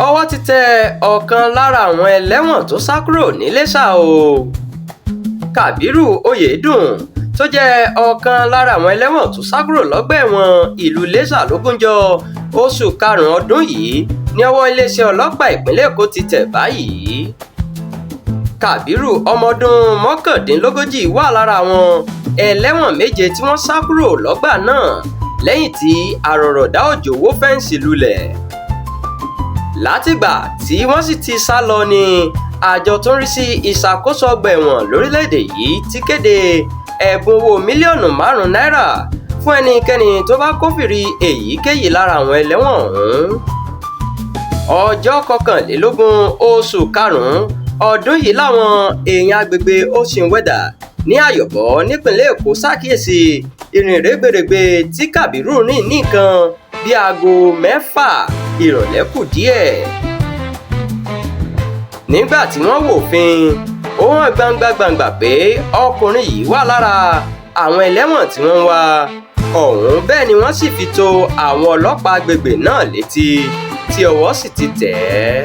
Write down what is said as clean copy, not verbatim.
ọwọ́ ti tẹ ọ̀kan lára àwọn ẹlẹ́wọ̀n tó sá kúrò níléṣà o. Kábírù Oyèdùn tó jẹ́ ọ̀kan lára àwọn ẹlẹ́wọ̀n tó sá kúrò lọ́gbà ẹ̀wọ̀n ìlú Iléṣà lógúnjọ́ oṣù karùn-ún ọdún yìí ní ọwọ́ iléeṣẹ́ ọlọ́pàá ìpínlẹ̀ Èkó ti tẹ̀ báyìí. Kábírù ọmọ ọdún mọ́kàndínlógójì wà lára àwọn ẹlẹ́wọ̀n méje tí wọ́n sá kúrò lọ́gbà náà lẹ́yìn tí àrọ̀rọ̀dá òjò wó fẹ́ǹsì lulẹ̀. Látìgbà tí wọ́n sì ti sá lọ ni àjọ tó ń rí sí ìṣàkóso ọgbà ẹ̀wọ̀n lórílẹ̀‐èdè yìí ti kéde ẹ̀bùn owó mílíọ̀nù 5 náírà fún ẹnikẹ́ni tó bá kófìrí èyíkéyìí lára àwọn ẹlẹ́wọ̀n ọ̀hún. Ọjọ́ 21 oṣù karùn-ún ọdún yìí làwọn èèyàn agbègbè Oṣìnwẹ̀dà ní Àyọ̀bọ̀ nípìnlẹ̀ Èkó ṣàkíyèsí ìrìn rẹ́gbẹ̀rẹ̀gbẹ̀ tí Kábírù rìn ní nǹkan bí aago 6 ìrọ̀lẹ́ kù díẹ̀. Nígbà tí wọ́n wòfin ó hàn gbangba pé ọkùnrin yìí wà lára àwọn ẹlẹ́wọ̀n tí wọ́n ń wá ọ̀hún, bẹ́ẹ̀ ni wọ́n sì fi tó àwọn ọlọ́pàá agbègbè náà létí tí ọwọ́ sì ti tẹ̀ ẹ́.